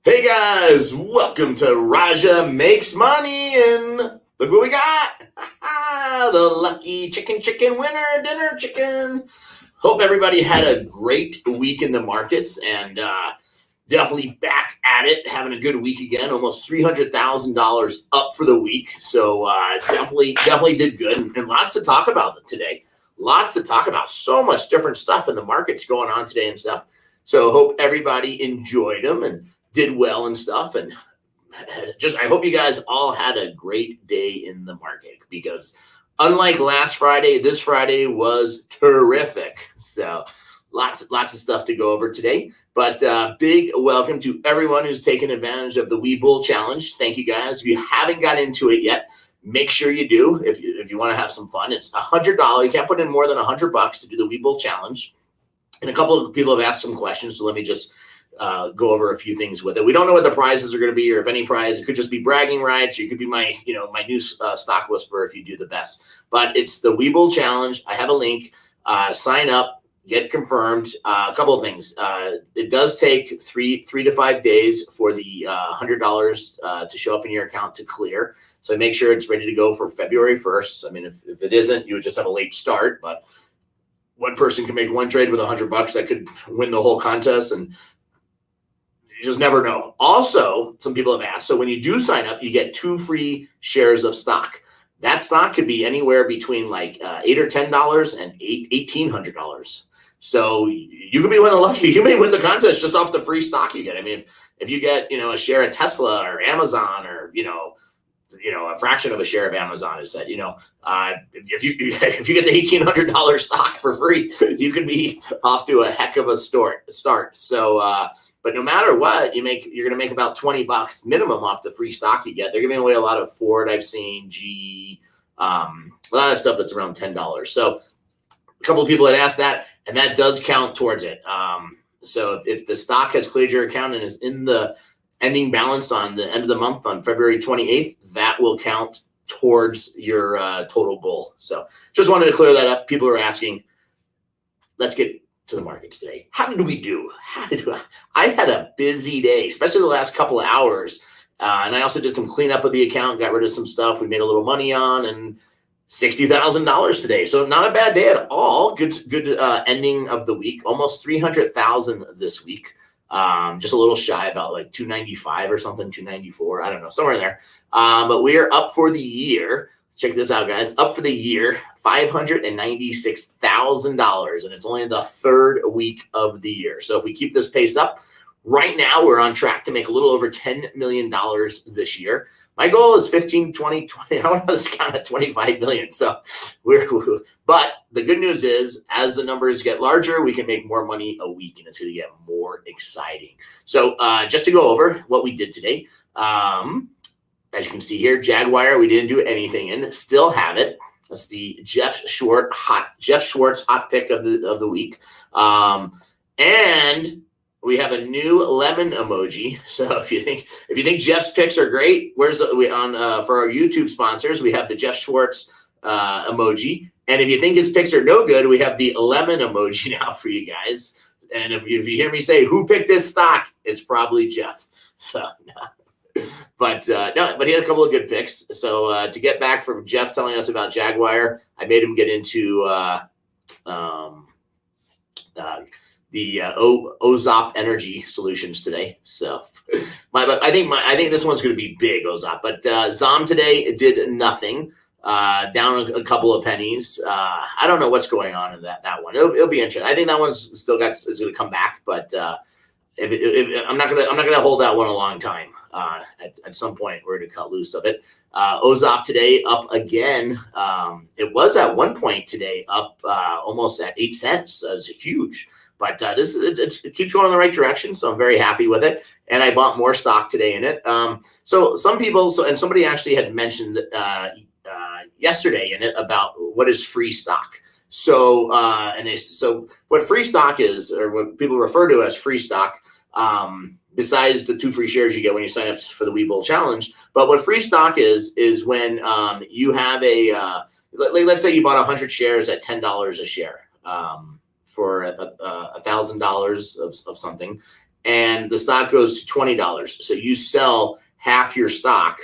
Hey guys, welcome to Raja Makes Money, and look what we got. The lucky chicken winner, dinner chicken. Hope everybody had a great week in the markets, and definitely back at it, having a good week again. Almost $300,000 up for the week, so definitely did good, and lots to talk about today. Lots to talk about. So much different stuff in the markets going on today and stuff. So hope everybody enjoyed them and did well and stuff. And I hope you guys all had a great day in the market, because unlike last Friday, this Friday was terrific. So lots of stuff to go over today. But big welcome to everyone who's taken advantage of the Wee Bull Challenge. Thank you guys. If you haven't got into it yet, make sure you do. If you want to have some fun, it's $100. You can't put in more than $100 to do the Wee Bull Challenge. And a couple of people have asked some questions, so let me just go over a few things with it. We don't know what the prizes are going to be, or if any prize. It could just be bragging rights, or you could be my new stock whisperer if you do the best. But it's the Wee Bull Challenge. I have a link. Sign up, get confirmed. A couple of things. It does take three to 5 days for the $100 to show up in your account to clear. So make sure it's ready to go for February 1st. I mean, if it isn't, you would just have a late start. But one person can make one trade with $100 that could win the whole contest, and you just never know. Also, some people have asked, so when you do sign up, you get 2 free shares of stock. That stock could be anywhere between like $8 or $10 and $1,800. So you could be one of the lucky. You may win the contest just off the free stock you get. I mean, if you get a share of Tesla or Amazon, or a fraction of a share of Amazon, is said, if you get the $1,800 stock for free, you could be off to a heck of a start. So, but no matter what, you're going to make about $20 minimum off the free stock you get. They're giving away a lot of Ford, I've seen, GE, a lot of stuff that's around $10. So a couple of people had asked that, and that does count towards it. So if the stock has cleared your account and is in the ending balance on the end of the month on February 28th, that will count towards your total goal. So just wanted to clear that up. People are asking. Let's get to the markets today. How did we do? I had a busy day, especially the last couple of hours. And I also did some cleanup of the account, got rid of some stuff we made a little money on, and $60,000 today. So not a bad day at all. Good ending of the week. Almost 300,000 this week. Just a little shy, about like 295 or something, 294. I don't know, somewhere in there. But we are up for the year. Check this out, guys. Up for the year, $596,000, and it's only the third week of the year. So if we keep this pace up, right now we're on track to make a little over $10 million this year. My goal is 15, 20. I want to count at 25 million. So but the good news is, as the numbers get larger, we can make more money a week, and it's going to get more exciting. So just to go over what we did today, as you can see here, Jaguar, we didn't do anything in, still have it. That's the Jeff Schwartz hot pick of the week. And we have a new lemon emoji. So if you think Jeff's picks are great, for our YouTube sponsors, we have the Jeff Schwartz emoji. And if you think his picks are no good, we have the lemon emoji now for you guys. And if you hear me say who picked this stock, it's probably Jeff. So But he had a couple of good picks. So to get back from Jeff telling us about Jaguar, I made him get into the OZOP Energy Solutions today. So I think this one's going to be big, OZOP. But ZOM today did nothing, down a couple of pennies. I don't know what's going on in that one. It'll be interesting. I think that one's is going to come back, but I'm not gonna hold that one a long time. At some point, we're going to cut loose of it. OZOP today up again. It was at one point today up almost at 8 cents. That's huge. But it keeps going in the right direction, so I'm very happy with it. And I bought more stock today in it. So some people, and somebody actually had mentioned yesterday in it about what is free stock. So what free stock is, or what people refer to as free stock, besides the 2 free shares you get when you sign up for the Wee Bull Challenge. But what free stock is when you have let's say you bought 100 shares at $10 a share. For $1,000 of something, and the stock goes to $20. So you sell half your stock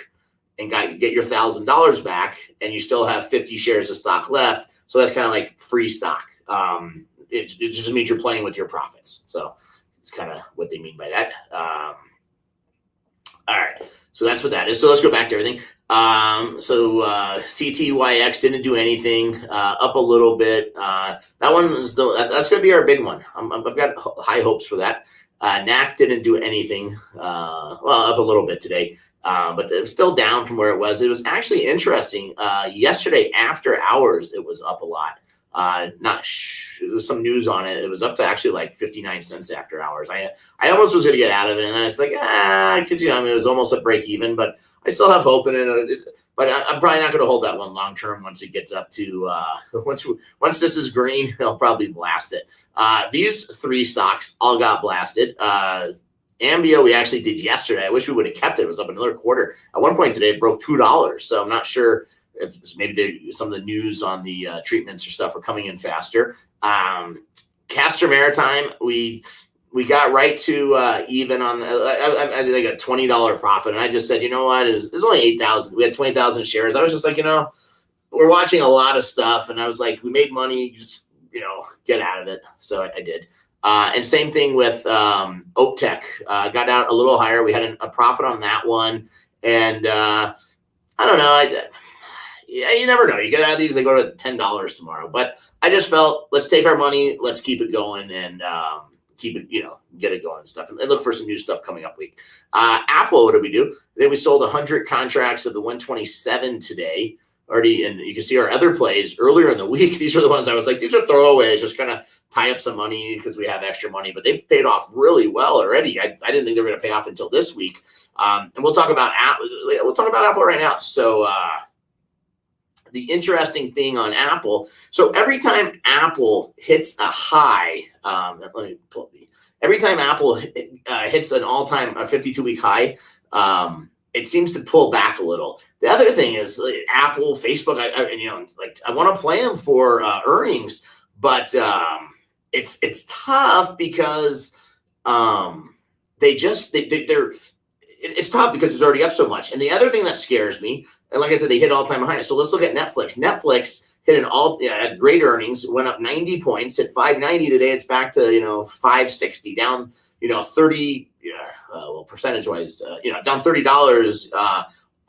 and get your $1,000 back, and you still have 50 shares of stock left. So that's kind of like free stock. It just means you're playing with your profits. So it's kind of what they mean by that. All right. So that's what that is. So let's go back to everything. CTYX didn't do anything, up a little bit. That one is that's going to be our big one. I've got high hopes for that. NAC didn't do anything, up a little bit today, but it was still down from where it was. It was actually interesting. Yesterday after hours, it was up a lot. There was some news on it. It was up to actually like 59 cents after hours. I almost was going to get out of it, and then it's like, because it was almost a break even, but I still have hope in it. But I'm probably not going to hold that one long term once it gets up to once this is green, they'll probably blast it. These three stocks all got blasted. Ambio we actually did yesterday. I wish we would have kept it. It was up another quarter. At one point today, it broke $2. So I'm not sure if maybe some of the news on the treatments or stuff are coming in faster. Castor Maritime, we got right to even on, I think a $20 profit. And I just said, you know what, it's only 8,000. We had 20,000 shares. I was just like, we're watching a lot of stuff. And I was like, we made money, just, get out of it. So I did. And same thing with Optech. Got out a little higher. We had a profit on that one. And I don't know. Yeah, you never know. You get out of these, they go to $10 tomorrow. But I just felt, let's take our money, let's keep it going, and keep it, get it going and stuff. And look for some new stuff coming up week. Apple, what did we do? Then we sold 100 contracts of the 127 today. Already, and you can see our other plays earlier in the week. These are the ones I was like, these are throwaways, just kind of tie up some money because we have extra money. But they've paid off really well already. I didn't think they were going to pay off until this week. And we'll talk about Apple. We'll talk about Apple right now. So, the interesting thing on Apple, so every time Apple hits a high, every time Apple hits an all-time 52-week high, it seems to pull back a little. The other thing is Apple, Facebook, I want to play them for earnings, but it's tough because it's tough because it's already up so much. And the other thing that scares me, and like I said, they hit all-time highs. So let's look at Netflix. Netflix hit had great earnings, went up 90 points, hit 590 today. It's back to 560, down 30. Percentage-wise, down $30.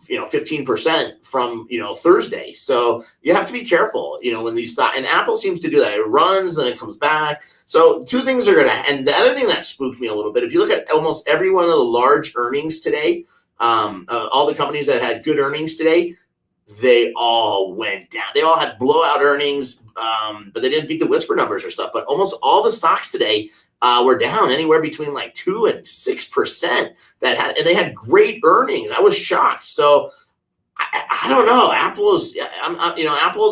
15% from Thursday. So you have to be careful. When these stocks, and Apple seems to do that. It runs and it comes back. So two things are gonna. And the other thing that spooked me a little bit, if you look at almost every one of the large earnings today. All the companies that had good earnings today, they all went down. They all had blowout earnings, but they didn't beat the whisper numbers or stuff. But almost all the stocks today were down anywhere between like 2 and 6%. And they had great earnings. I was shocked. So I don't know. Apple's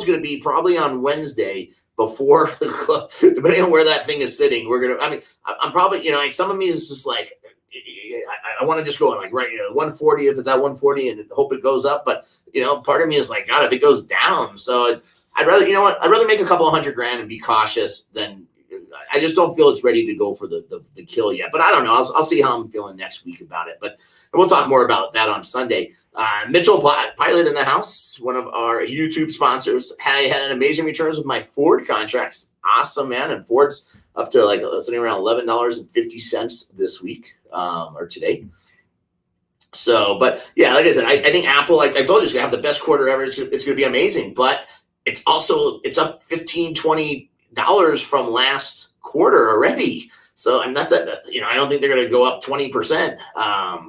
going to be probably on Wednesday before depending on where that thing is sitting. I'm probably some of me is just like. I want to just go like 140 if it's at 140 and hope it goes up. But, part of me is like, God, if it goes down. So I'd rather make a couple of $100,000 and be cautious than I just don't feel it's ready to go for the kill yet. But I don't know. I'll see how I'm feeling next week about it. But we'll talk more about that on Sunday. Mitchell Pilot in the house, one of our YouTube sponsors, had an amazing returns with my Ford contracts. Awesome, man. And Ford's up to sitting around $11.50 this week. Or today. So, but yeah, like I said, I think Apple, like I told you, is going to have the best quarter ever. It's going to be amazing, but it's up $15, $20 from last quarter already. So, and that's it. I don't think they're going to go up 20%. I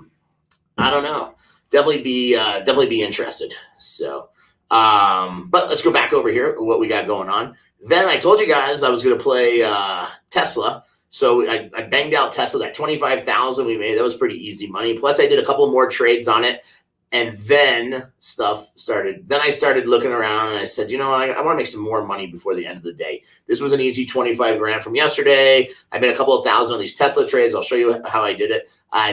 don't know. Definitely be interested. So, but let's go back over here. What we got going on. Then I told you guys I was going to play Tesla. So I banged out Tesla, that 25,000 we made. That was pretty easy money. Plus I did a couple more trades on it. And then stuff started. Then I started looking around and I said, I want to make some more money before the end of the day. This was an easy 25 grand from yesterday. I made a couple of thousand on these Tesla trades. I'll show you how I did it.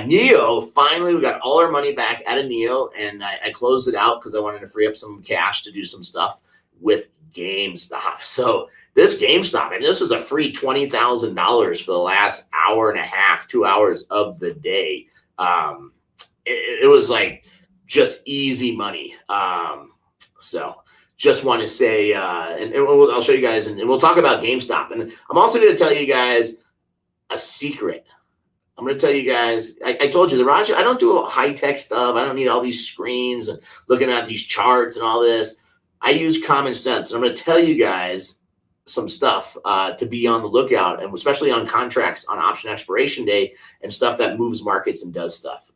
NEO, finally, we got all our money back out of NEO. And I closed it out because I wanted to free up some cash to do some stuff with GameStop. So this GameStop, and this was a free $20,000 for the last hour and a half, 2 hours of the day. It was like just easy money. So just want to say, I'll show you guys, and we'll talk about GameStop. And I'm also going to tell you guys a secret. I'm going to tell you guys, I told you, the Raja, I don't do high-tech stuff. I don't need all these screens and looking at these charts and all this. I use common sense. And I'm going to tell you guys some stuff to be on the lookout, and especially on contracts on option expiration day and stuff that moves markets and does stuff.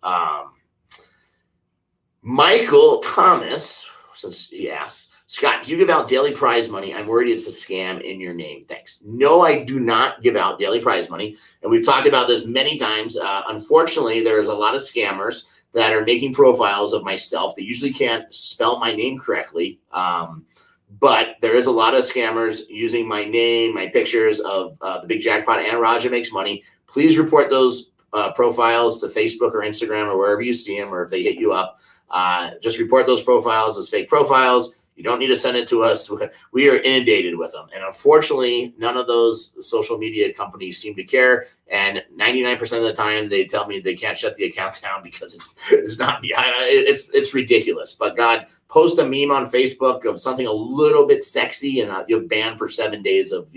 Michael Thomas, since he asks, Scott, do you give out daily prize money? I'm worried it's a scam in your name. Thanks. No, I do not give out daily prize money. And we've talked about this many times. Unfortunately, there's a lot of scammers that are making profiles of myself. They usually can't spell my name correctly. But there is a lot of scammers using my name, my pictures of the Big Jackpot and Raja Makes Money. Please report those profiles to Facebook or Instagram or wherever you see them, or if they hit you up. Just report those profiles as fake profiles. You don't need to send it to us. We are inundated with them. And unfortunately, none of those social media companies seem to care. And 99% of the time, they tell me they can't shut the account down because it's not me. It's ridiculous. But God, post a meme on Facebook of something a little bit sexy and you're banned for 7 days of,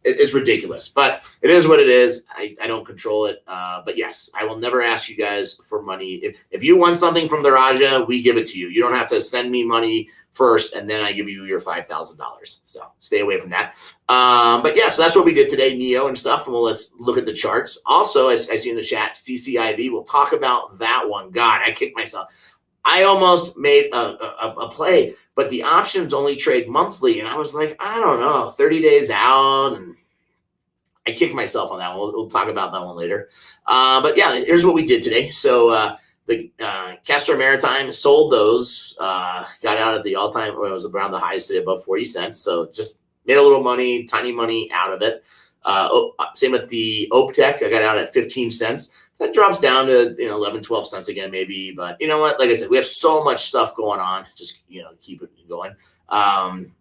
it's ridiculous, but it is what it is. I don't control it. But yes, I will never ask you guys for money. If you want something from the Raja, we give it to you. You don't have to send me money first, and then I give you your $5,000. So stay away from that. But yeah, so that's what we did today, Neo and stuff. And let's look at the charts. Also, as I see in the chat, CCIV, we'll talk about that one. God, I kicked myself. I almost made a play, but the options only trade monthly. And I was like, I don't know, 30 days out. And I kicked myself on that one. We'll talk about that one later. But yeah, here's what we did today. So the Castor Maritime sold those, got out at the all-time, when it was around the highest today, above 40 cents. So just made a little money, tiny money out of it. Same with the Optech. I got out at 15 cents. That drops down to 11, 12 cents again, maybe. But you know what? Like I said, we have so much stuff going on. Just keep it going.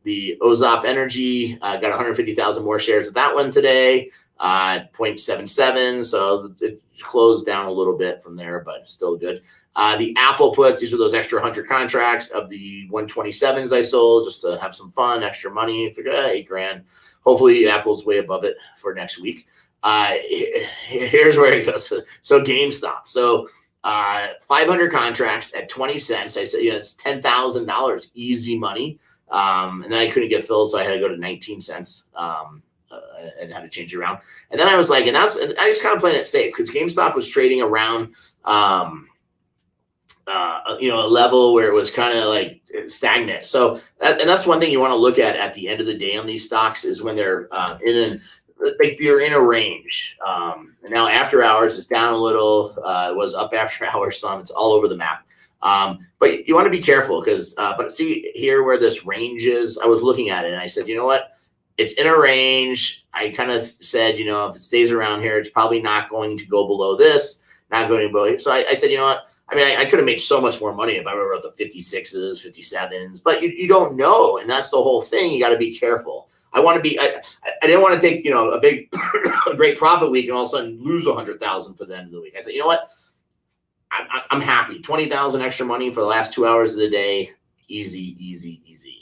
The Ozop Energy got 150,000 more shares of that one today. 0.77. So it closed down a little bit from there, but still good. The Apple puts, these are those extra 100 contracts of the 127s I sold just to have some fun, extra money. Figured $8,000. Hopefully Apple's way above it for next week. Here's where it goes. So GameStop. So 500 contracts at 20 cents. I said, it's $10,000 easy money. And then I couldn't get filled, so I had to go to 19 cents and had to change it around. And then I was like, I was kind of playing it safe because GameStop was trading around, a level where it was kind of like stagnant. So, and that's one thing you want to look at the end of the day on these stocks is when they're you're in a range. And now after hours, it's down a little. It was up after hours some. It's all over the map. But you want to be careful because, but see here where this range is, I was looking at it and I said, you know what? It's in a range. I kind of said, if it stays around here, it's probably not going to go below this, not going below. So I said, you know what? I mean, I could have made so much more money if I were at the 56s, 57s, but you don't know. And that's the whole thing. You got to be careful. I didn't want to take, a big, great profit week and all of a sudden lose 100,000 for the end of the week. I said, you know what? I'm happy. 20,000 extra money for the last 2 hours of the day. Easy, easy, easy.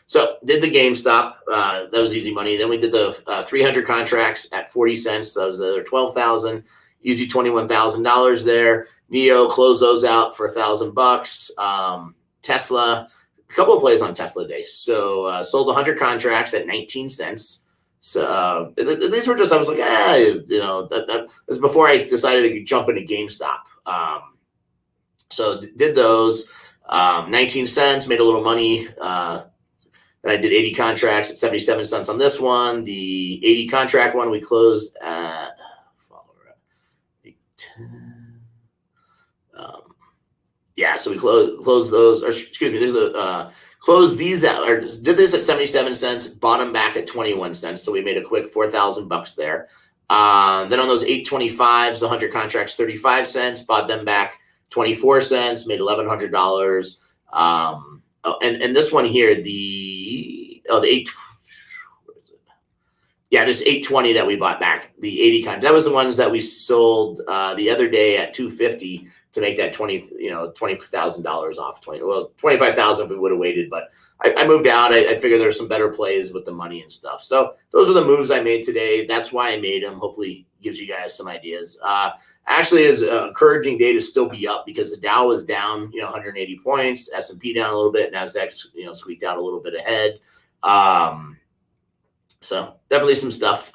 So did the GameStop. That was easy money. Then we did the 300 contracts at 40 cents. That was the other 12,000. Easy $21,000 there. Neo closed those out for $1,000. Tesla. A couple of plays on Tesla today. So sold 100 contracts at 19 cents. So these were just, I was like, that was before I decided to jump into GameStop. So did those 19 cents, made a little money. Then I did 80 contracts at 77 cents on this one. The 80 contract one we closed at so we closed those, or excuse me, there's the closed these out, or did this at 77 cents, bottom back at 21 cents. So we made a quick $4,000 there. Then on those 825s, the 100 contracts, 35 cents, bought them back 24 cents, made $1,100. And this one here, the Yeah, this 820 that we bought back, the 80 kind, that was the ones that we sold the other day at 250 to make that $20,000 off 25,000 if we would have waited. But I moved out. I figured there's some better plays with the money and stuff. So those are the moves I made today. That's why I made them. Hopefully gives you guys some ideas. Actually, it's an encouraging day to still be up because the Dow was down, 180 points, S&P down a little bit, Nasdaq, squeaked out a little bit ahead. So definitely some stuff.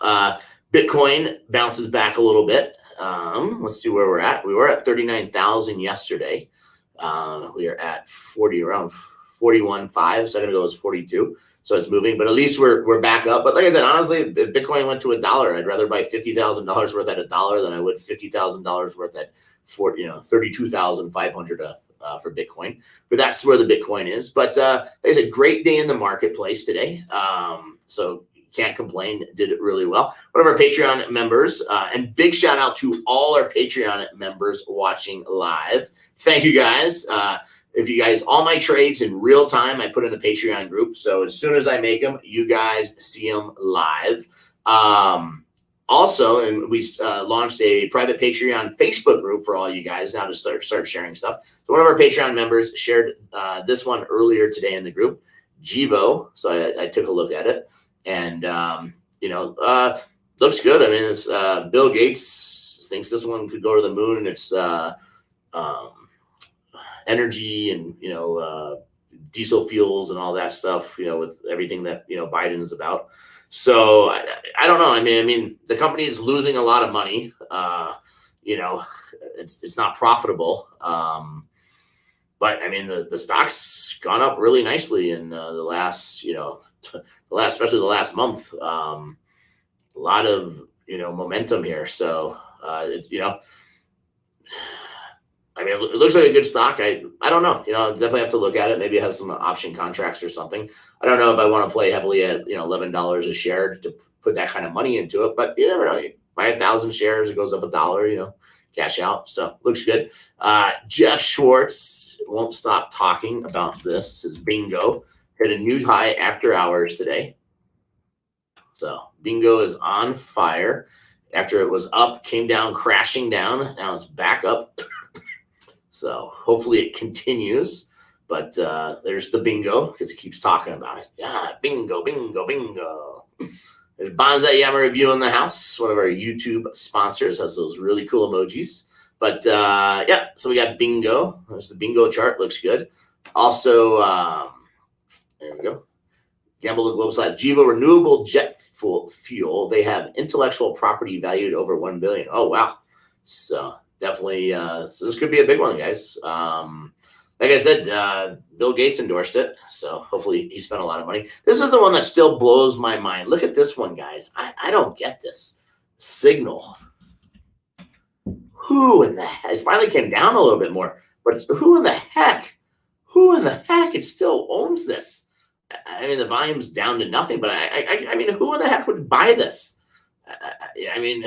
Bitcoin bounces back a little bit. Let's see where we're at. We were at 39,000 yesterday. We are at around 41.5. A second ago it was 42. So it's moving, but at least we're back up. But like I said, honestly, if Bitcoin went to $1, I'd rather buy $50,000 worth at $1 than I would $50,000 worth at 32,500 for Bitcoin. But that's where the Bitcoin is. But it's a great day in the marketplace today. So can't complain. Did it really well. One of our Patreon members, and big shout out to all our Patreon members watching live. Thank you guys. If you guys, all my trades in real time, I put in the Patreon group. So as soon as I make them, you guys see them live. Also, and we launched a private Patreon Facebook group for all you guys now to start sharing stuff. So one of our Patreon members shared this one earlier today in the group, Jivo. So I took a look at it. And, looks good. I mean, it's Bill Gates thinks this one could go to the moon, and it's energy and, diesel fuels and all that stuff, with everything that, Biden is about. So I don't know. I mean, the company is losing a lot of money. It's not profitable. But I mean, the stock's gone up really nicely in the last, especially the last month. A lot of, momentum here. So, it looks like a good stock. I don't know. Definitely have to look at it. Maybe it has some option contracts or something. I don't know if I want to play heavily at, $11 a share to put that kind of money into it. But you never know. You buy 1,000 shares, it goes up $1, cash out. So looks good. Jeff Schwartz won't stop talking about this. His bingo hit a new high after hours today. So bingo is on fire. After it was up, came down, crashing down. Now it's back up. So hopefully it continues. But there's the bingo because he keeps talking about it. Yeah, bingo, bingo, bingo. There's Bonsai Yama Review in the house. One of our YouTube sponsors has those really cool emojis. But so we got bingo. There's the bingo chart. Looks good. Also, there we go. Gamble the Globe slide. Jiva Renewable Jet Fuel. They have intellectual property valued over $1 billion. Oh, wow. So definitely, so this could be a big one, guys. Like I said, Bill Gates endorsed it. So hopefully he spent a lot of money. This is the one that still blows my mind. Look at this one, guys. I don't get this. Signal. Who in the heck? It finally came down a little bit more. But who in the heck? Who in the heck? It still owns this. I mean, the volume's down to nothing, but I mean, who in the heck would buy this? I mean,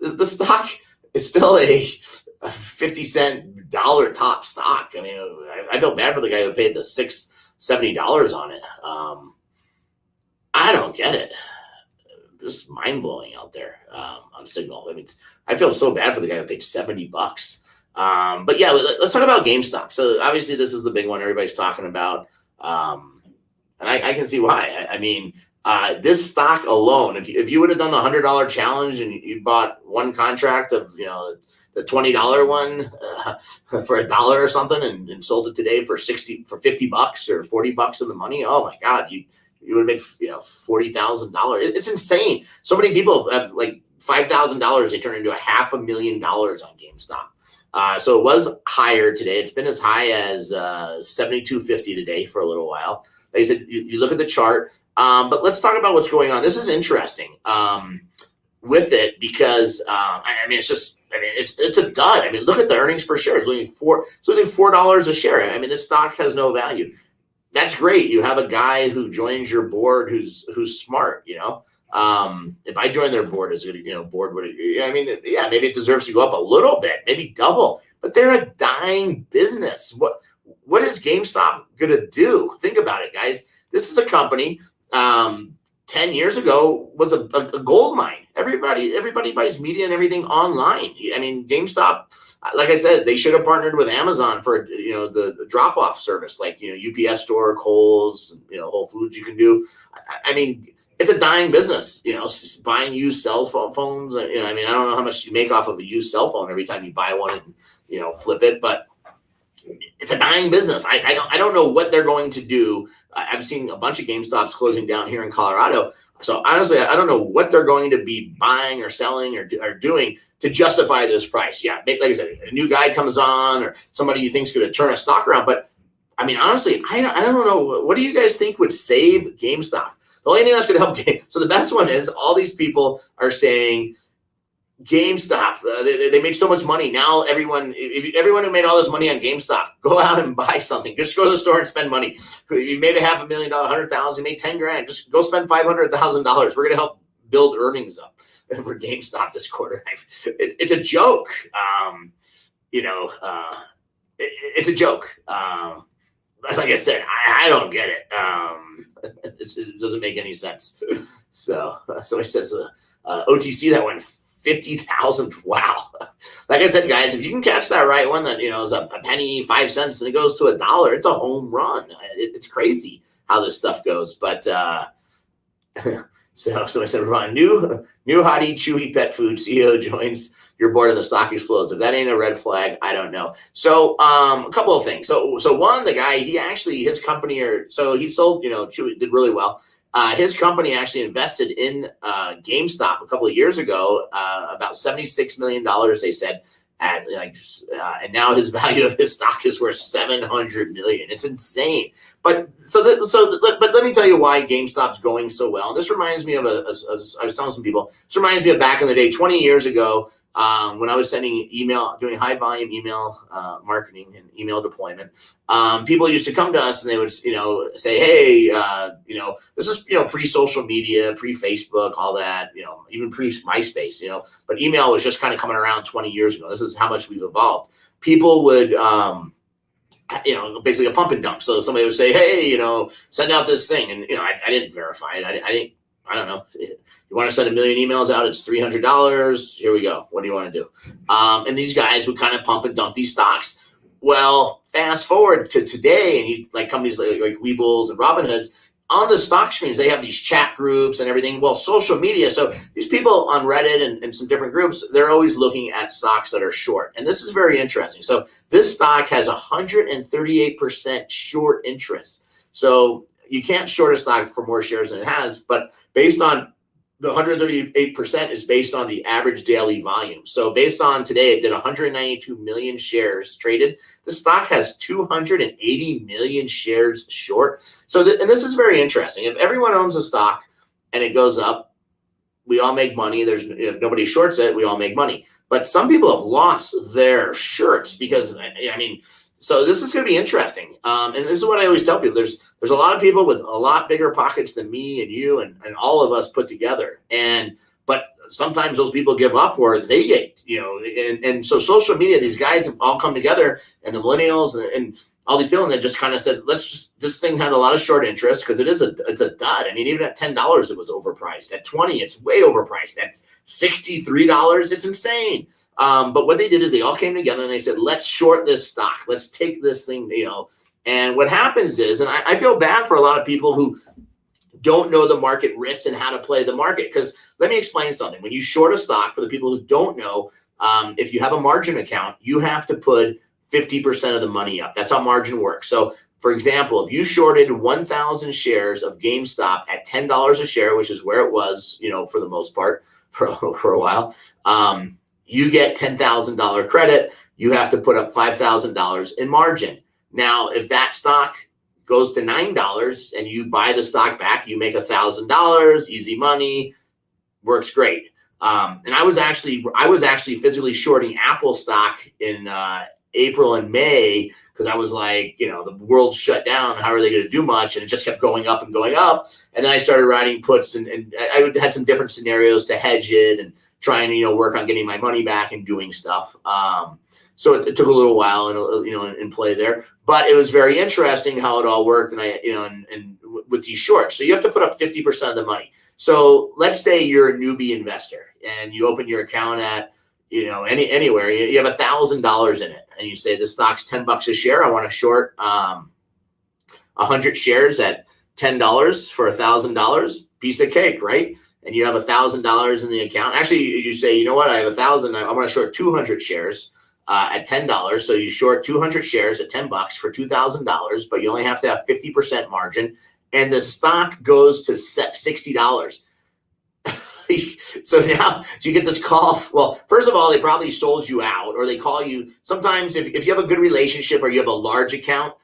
the stock is still a 50-cent top stock. I mean, I feel bad for the guy who paid the $70 on it. I don't get it. Just mind blowing out there on Signal. I mean, I feel so bad for the guy who paid $70. But yeah, let's talk about GameStop. So obviously, this is the big one everybody's talking about. And I can see why. I mean, this stock alone, if you would have done the $100 challenge and you bought one contract of, the $20 one for $1 or something and sold it today for $50 or $40 of the money, oh my God, you would have made, $40,000. It's insane. So many people have like $5,000. They turn into $500,000 on GameStop. So it was higher today. It's been as high as $72.50 today for a little while. Like I said, you look at the chart, but let's talk about what's going on. This is interesting with it because it's a dud. I mean, look at the earnings per share. It's only $4 a share. I mean, this stock has no value. That's great. You have a guy who joins your board who's smart. If I join their board as board would, maybe it deserves to go up a little bit, maybe double. But they're a dying business. What is GameStop going to do? Think about it, guys. This is a company 10 years ago was a gold mine. Everybody buys media and everything online. I mean, GameStop, like I said, they should have partnered with Amazon for, the drop-off service, like, UPS store, Kohl's, Whole Foods you can do. I mean, it's a dying business, buying used cell phones. I mean, I don't know how much you make off of a used cell phone every time you buy one and, flip it, but it's a dying business. I don't know what they're going to do. I've seen a bunch of GameStops closing down here in Colorado. So honestly, I don't know what they're going to be buying or selling or doing to justify this price. Yeah, like I said, a new guy comes on or somebody you think is going to turn a stock around. But I mean, honestly, I don't know. What do you guys think would save GameStop? The only thing that's going to help. So the best one is all these people are saying, GameStop, they made so much money. Now everyone who made all this money on GameStop, go out and buy something. Just go to the store and spend money. You made $500,000, $100,000, you made 10 grand. Just go spend $500,000. We're going to help build earnings up for GameStop this quarter. It's a joke. It's a joke. Like I said, I don't get it. It doesn't make any sense. So somebody says OTC that went 50,000. Wow. Like I said, guys, if you can catch that right one that, is a penny, 5 cents, and it goes to $1, it's a home run. It's crazy how this stuff goes. But so I said, Ron, new hottie chewy pet food CEO joins your board of the stock explodes. If that ain't a red flag, I don't know. So a couple of things. So one, the guy, his company, he sold, Chewy did really well. His company actually invested in GameStop a couple of years ago, about $76 million, they said, and now his value of his stock is worth $700 million. It's insane. But but let me tell you why GameStop's going so well. And this reminds me of I was telling some people, this reminds me of back in the day, 20 years ago, when I was sending email, doing high volume email marketing and email deployment. People used to come to us and they would, say, hey, this is, pre-social media, pre-Facebook, all that, even pre-MySpace, but email was just kind of coming around 20 years ago. This is how much we've evolved. People would, basically a pump and dump. So somebody would say, hey, send out this thing. And, I didn't verify it. I don't know. You want to send 1 million emails out? It's $300. Here we go. What do you want to do? And these guys would kind of pump and dump these stocks. Well, fast forward to today, and you like companies like Weebles and Robinhoods, on the stock screens, they have these chat groups and everything. Well, social media. So these people on Reddit and some different groups, they're always looking at stocks that are short. And this is very interesting. So this stock has 138% short interest. So you can't short a stock for more shares than it has, but based on the 138% is based on the average daily volume. So based on today, it did 192 million shares traded. The stock has 280 million shares short. So, and this is very interesting. If everyone owns a stock and it goes up, we all make money. If nobody shorts it, we all make money. But some people have lost their shirts because, so this is going to be interesting. And this is what I always tell people. There's a lot of people with a lot bigger pockets than me and you and all of us put together. But sometimes those people give up or they get, and so social media, these guys have all come together, and the millennials and all these people, and they just kind of said, this thing had a lot of short interest because it's a dud. I mean, even at $10, it was overpriced. At 20, it's way overpriced. At $63, it's insane. But what they did is they all came together and they said, let's short this stock. Let's take this thing, and what happens is, and I feel bad for a lot of people who don't know the market risks and how to play the market. Because let me explain something. When you short a stock, for the people who don't know, if you have a margin account, you have to put 50% of the money up. That's how margin works. So for example, if you shorted 1,000 shares of GameStop at $10 a share, which is where it was, for the most part for a while, you get $10,000 credit. You have to put up $5,000 in margin. Now, if that stock goes to $9 and you buy the stock back, you make $1,000, easy money, works great. And I was actually physically shorting Apple stock in April and May because I was like, the world shut down. How are they going to do much? And it just kept going up and going up. And then I started writing puts and I had some different scenarios to hedge it and trying to, work on getting my money back and doing stuff. So it took a little while and, in play there, but it was very interesting how it all worked. And and with these shorts, so you have to put up 50% of the money. So let's say you're a newbie investor and you open your account at, anywhere, you have $1,000 in it and you say, the stock's $10 a share. I want to short 100 shares at $10 for $1,000, piece of cake, right? And you have $1,000 in the account. Actually, you say, you know what? I have 1,000. I want to short 200 shares at $10. So you short 200 shares at $10 for $2,000, but you only have to have 50% margin. And the stock goes to $60. So now you get this call. Well, first of all, they probably sold you out, or they call you. Sometimes if you have a good relationship or you have a large account,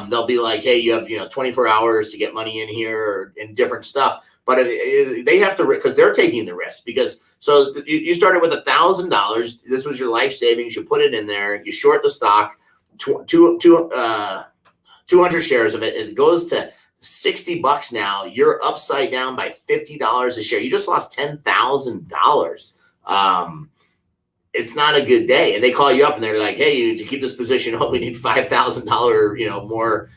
they'll be like, hey, you have 24 hours to get money in here and different stuff. But they have to, because they're taking the risk. Because so you started with $1,000. This was your life savings. You put it in there. You short the stock, 200 shares of it. It goes to $60 now. You're upside down by $50 a share. You just lost $10,000. It's not a good day. And they call you up and they're like, hey, to keep this position up, we need $5,000, more,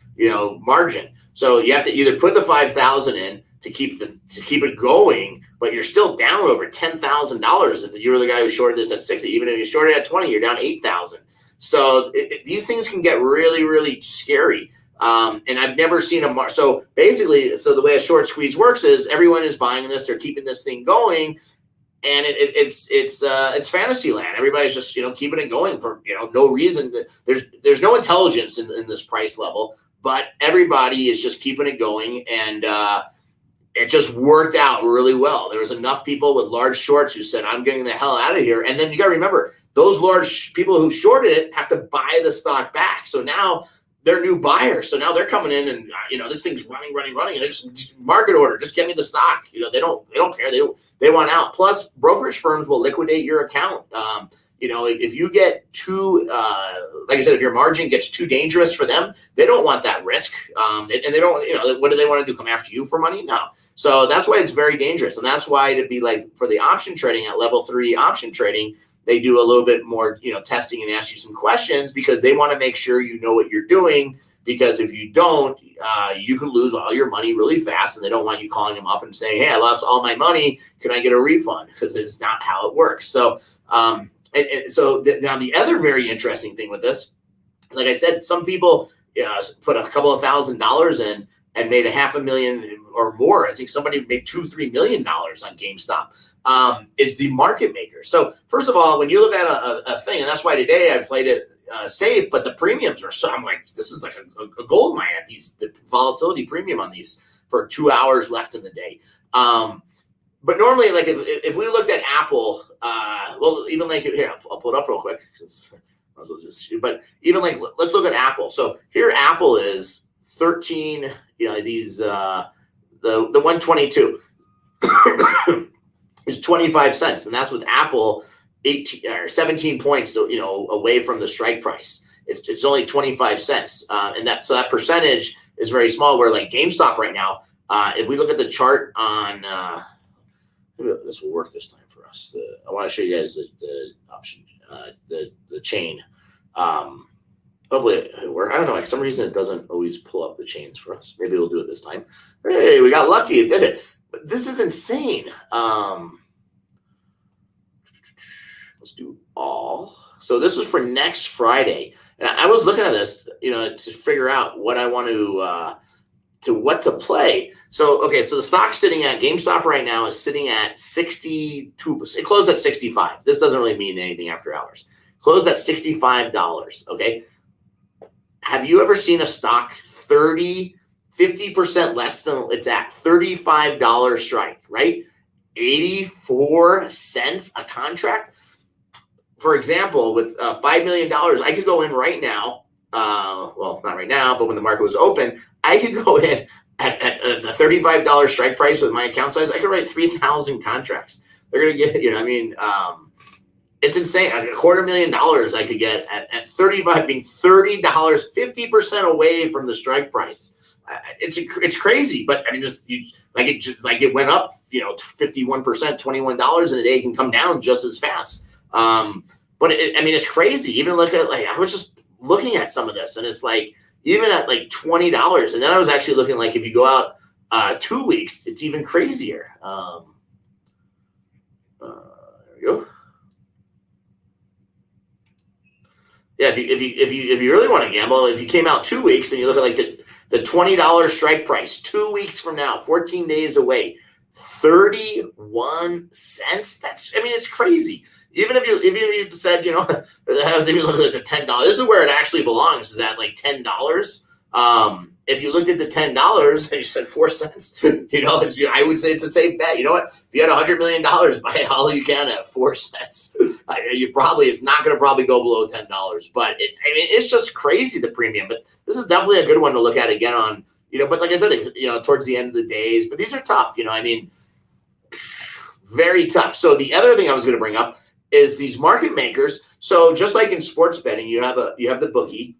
margin. So you have to either put the 5,000 in to keep it going, but you're still down over $10,000 if you were the guy who shorted this at 60. Even if you shorted at 20, you're down 8,000. So these things can get really, really scary. And I've never seen so basically, the way a short squeeze works is everyone is buying this, they're keeping this thing going, and it's fantasy land. Everybody's just keeping it going for no reason. There's no intelligence in this price level, but everybody is just keeping it going, and it just worked out really well. There was enough people with large shorts who said, I'm getting the hell out of here. And then you got to remember, those large people who shorted it have to buy the stock back. So now they're new buyers. So now they're coming in and, this thing's running. And they're just market order. Just get me the stock. They don't care. They want out. Plus, brokerage firms will liquidate your account. If you get too, like I said, if your margin gets too dangerous for them, they don't want that risk. And they don't, what do they want to do? Come after you for money? No. So that's why it's very dangerous. And that's why to be like for the option trading at level 3 option trading, they do a little bit more, testing and ask you some questions because they want to make sure you know what you're doing. Because if you don't, you could lose all your money really fast, and they don't want you calling them up and saying, hey, I lost all my money. Can I get a refund? Because it's not how it works. So, now the other very interesting thing with this, like I said, some people put a couple of $1,000s in and made $500,000 or more. I think somebody made $2-3 million on GameStop. Is the market maker. So first of all, when you look at a thing, and that's why today I played it safe, but the premiums are so, I'm like, this is like a gold mine at the volatility premium on these for 2 hours left in the day. But normally, like if we looked at Apple, even like here, I'll pull it up real quick. But even like, let's look at Apple. So here Apple is 13, these, the 122 is 25 cents. And that's with Apple 18 or 17 points, away from the strike price. It's only 25 cents. And that percentage is very small, where like GameStop right now, if we look at the chart on, maybe this will work this time for us. I want to show you guys the option, the chain. Hopefully it works. I don't know. For some reason, it doesn't always pull up the chains for us. Maybe we'll do it this time. Hey, we got lucky. It did it. But this is insane. Let's do all. So this is for next Friday. And I was looking at this, to figure out what I want what to play. So, okay, so the stock's sitting at GameStop right now is sitting at 62%. It closed at 65. This doesn't really mean anything after hours. Closed at $65, okay? Have you ever seen a stock 50% less than it's at? $35 strike, right? 84 cents a contract. For example, with $5 million, I could go in right now. Well, not right now, but when the market was open, I could go in at a $35 strike price with my account size. I could write 3,000 contracts. They're going to get, it's insane. $250,000 I could get at 35, being $30, 50% away from the strike price. It's crazy, but I mean, it went up, 51%, $21 in a day. It can come down just as fast. But it's crazy. Even look at I was just looking at some of this, and it's like even at like $20, and then I was actually looking like if you go out 2 weeks, it's even crazier. There we go. Yeah, if you really want to gamble, if you came out 2 weeks and you look at like the $20 strike price 2 weeks from now, 14 days away, 31 cents. It's crazy. Even if you said, I was even looking at the $10. This is where it actually belongs, is at like $10. If you looked at the $10 and you said 4 cents, I would say it's a safe bet. You know what? If you had $100 million, buy all you can at 4 cents. It's not going to probably go below $10. But it's just crazy, the premium. But this is definitely a good one to look at again on, but like I said, towards the end of the days. But these are tough, very tough. So the other thing I was going to bring up is these market makers. So just like in sports betting, you have the bookie,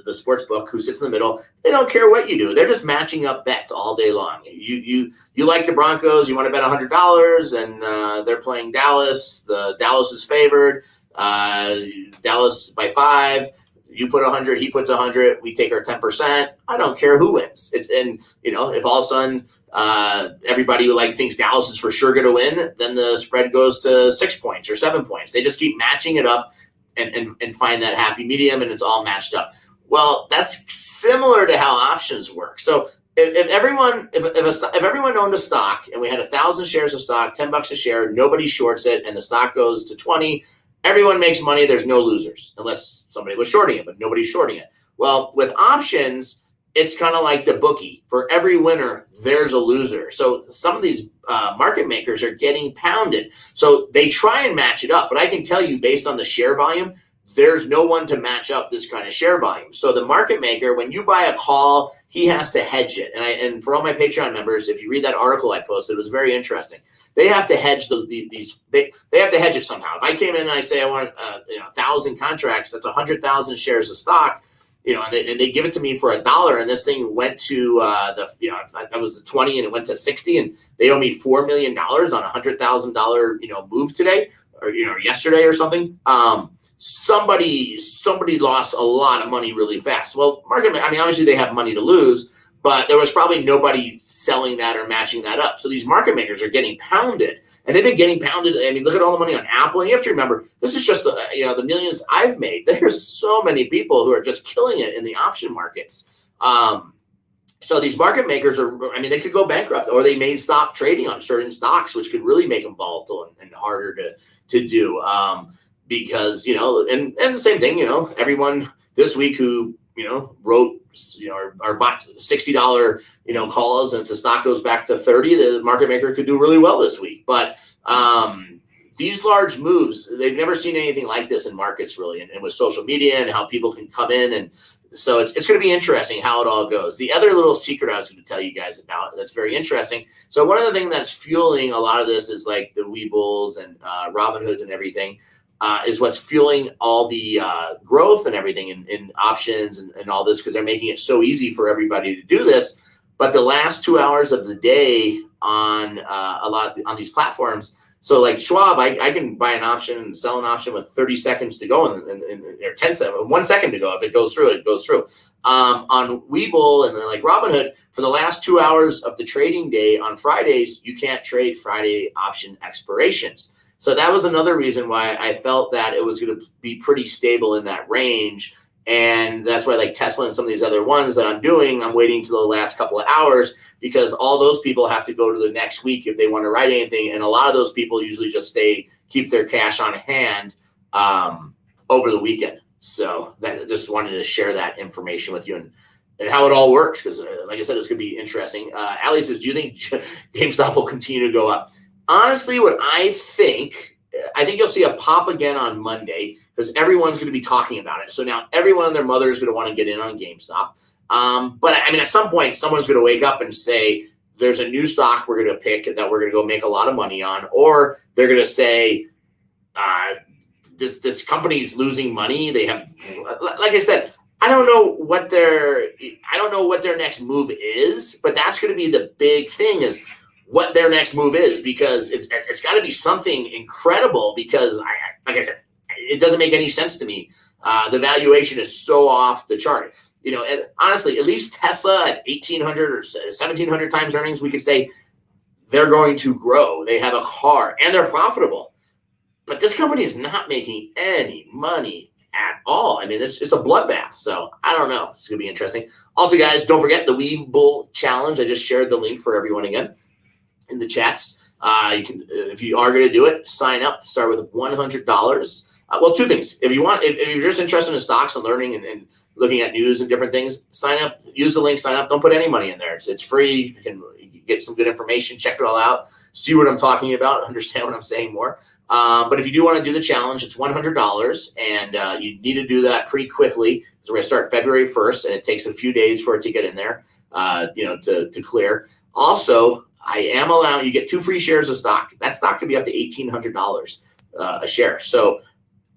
the sports book who sits in the middle. They don't care what you do. They're just matching up bets all day long. You like the Broncos, you want to bet $100, and they're playing Dallas. Dallas is favored. Dallas by 5. You put 100, he puts 100. We take our 10%. I don't care who wins. If all of a sudden everybody who thinks Dallas is for sure going to win, then the spread goes to 6 points or 7 points. They just keep matching it up and find that happy medium, and it's all matched up. Well, that's similar to how options work. So if everyone owned a stock and we had 1,000 shares of stock, $10 a share, nobody shorts it, and the stock goes to 20, everyone makes money. There's no losers unless somebody was shorting it, but nobody's shorting it. Well, with options, it's kind of like the bookie. For every winner, there's a loser. So some of these market makers are getting pounded. So they try and match it up. But I can tell you, based on the share volume, there's no one to match up this kind of share volume. So the market maker, when you buy a call, he has to hedge it. And for all my Patreon members, if you read that article I posted, it was very interesting. They have to hedge they have to hedge it somehow. If I came in and I say I want 1,000 contracts, that's 100,000 shares of stock. And they give it to me for $1, and this thing went to that was the 20, and it went to 60, and they owe me $4 million on $100,000 move today or yesterday or something. Somebody lost a lot of money really fast. Well, obviously they have money to lose, but there was probably nobody selling that or matching that up. So these market makers are getting pounded, and they've been getting pounded. Look at all the money on Apple, and you have to remember, this is just the millions I've made. There's so many people who are just killing it in the option markets. So these market makers they could go bankrupt, or they may stop trading on certain stocks, which could really make them volatile and harder to do. Because and the same thing, everyone this week who wrote or bought $60 calls, and if the stock goes back to 30, the market maker could do really well this week. But these large moves, they've never seen anything like this in markets, really, and with social media and how people can come in. And so it's going to be interesting how it all goes. The other little secret I was going to tell you guys about that's very interesting. So one of the things that's fueling a lot of this is like the Weebles and Robinhoods and everything. Is what's fueling all the growth and everything in options and all this, because they're making it so easy for everybody to do this. But the last 2 hours of the day on on these platforms, so like Schwab, I can buy an option and sell an option with 30 seconds to go or 10 seconds, 1 second to go. If it goes through, it goes through. On Webull and then like Robinhood, for the last 2 hours of the trading day on Fridays, you can't trade Friday option expirations. So that was another reason why I felt that it was going to be pretty stable in that range. And that's why like Tesla and some of these other ones that I'm doing, I'm waiting till the last couple of hours, because all those people have to go to the next week if they want to write anything. And a lot of those people usually just keep their cash on hand over the weekend. So that just wanted to share that information with you and how it all works. Because like I said, it's going to be interesting. Ali says, do you think GameStop will continue to go up? Honestly, what I think you'll see a pop again on Monday, because everyone's going to be talking about it. So now everyone and their mother is going to want to get in on GameStop. But at some point, someone's going to wake up and say, there's a new stock we're going to pick that we're going to go make a lot of money on. Or they're going to say, this company's losing money. They have, like I said, I don't know what their next move is, but that's going to be the big thing is what their next move is, because it's got to be something incredible, because like I said, it doesn't make any sense to me. The valuation is so off the chart. And honestly, at least Tesla at 1,800 or 1,700 times earnings, we could say they're going to grow. They have a car and they're profitable. But this company is not making any money at all. I mean, it's a bloodbath. So I don't know. It's going to be interesting. Also, guys, don't forget the Webull Challenge. I just shared the link for everyone again in the chats. You can, if you are going to do it, sign up. Start with $100. Well, two things. If you're just interested in stocks and learning and looking at news and different things, sign up. Use the link. Sign up. Don't put any money in there. It's free. You can get some good information. Check it all out. See what I'm talking about. Understand what I'm saying more. But if you do want to do the challenge, it's $100, and you need to do that pretty quickly, because we're going to start February 1st, and it takes a few days for it to get in there, to clear. Also, I am allowing you get 2 free shares of stock. That stock could be up to $1,800 a share. So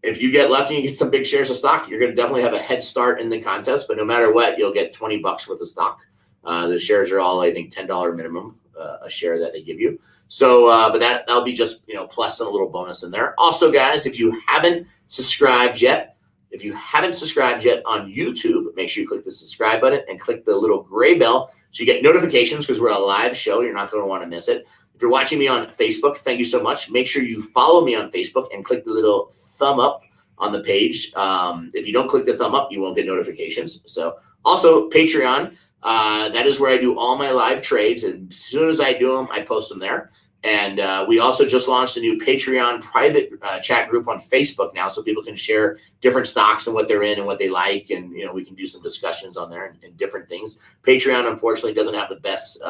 if you get lucky and get some big shares of stock, you're going to definitely have a head start in the contest. But no matter what, you'll get $20 worth of stock. The shares are all, I think, $10 minimum a share that they give you. So, but that'll be just, plus and a little bonus in there. Also, guys, if you haven't subscribed yet on YouTube, make sure you click the subscribe button and click the little gray bell so you get notifications, because we're a live show. You're not going to want to miss it. If you're watching me on Facebook, thank you so much. Make sure you follow me on Facebook and click the little thumb up on the page. If you don't click the thumb up, you won't get notifications. So also Patreon. That is where I do all my live trades. And as soon as I do them, I post them there. And we also just launched a new Patreon private chat group on Facebook now, so people can share different stocks and what they're in and what they like. And, we can do some discussions on there and different things. Patreon, unfortunately, doesn't have the best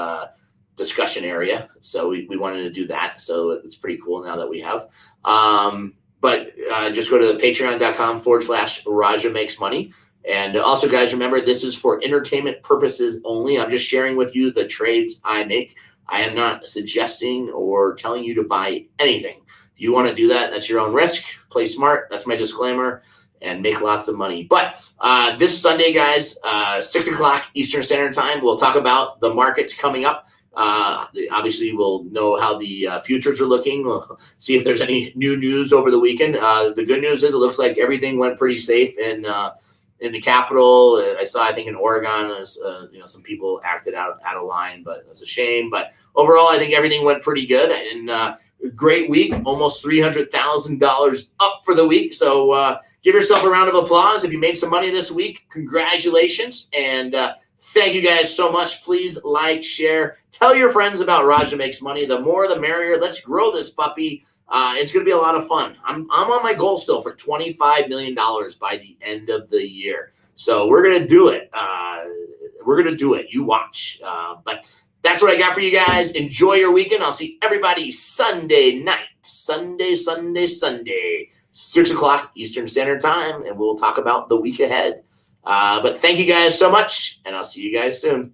discussion area. So we wanted to do that. So it's pretty cool now that we have. But just go to patreon.com/Raja Makes Money. And also, guys, remember, this is for entertainment purposes only. I'm just sharing with you the trades I make. I am not suggesting or telling you to buy anything. If you want to do that, that's your own risk. Play smart. That's my disclaimer. And make lots of money. But this Sunday, guys, 6 o'clock Eastern Standard Time, we'll talk about the markets coming up. Obviously, we'll know how the futures are looking. We'll see if there's any new news over the weekend. The good news is it looks like everything went pretty safe in the Capitol. I saw, I think in Oregon, some people acted out of line, but that's a shame. But overall, I think everything went pretty good. And great week, almost $300,000 up for the week. So give yourself a round of applause. If you made some money this week, congratulations. And thank you guys so much. Please like, share, tell your friends about Raja Makes Money. The more, the merrier. Let's grow this puppy. It's going to be a lot of fun. I'm on my goal still for $25 million by the end of the year. So we're going to do it. You watch. But that's what I got for you guys. Enjoy your weekend. I'll see everybody Sunday night. Sunday, 6 o'clock Eastern Standard Time. And we'll talk about the week ahead. But thank you guys so much. And I'll see you guys soon.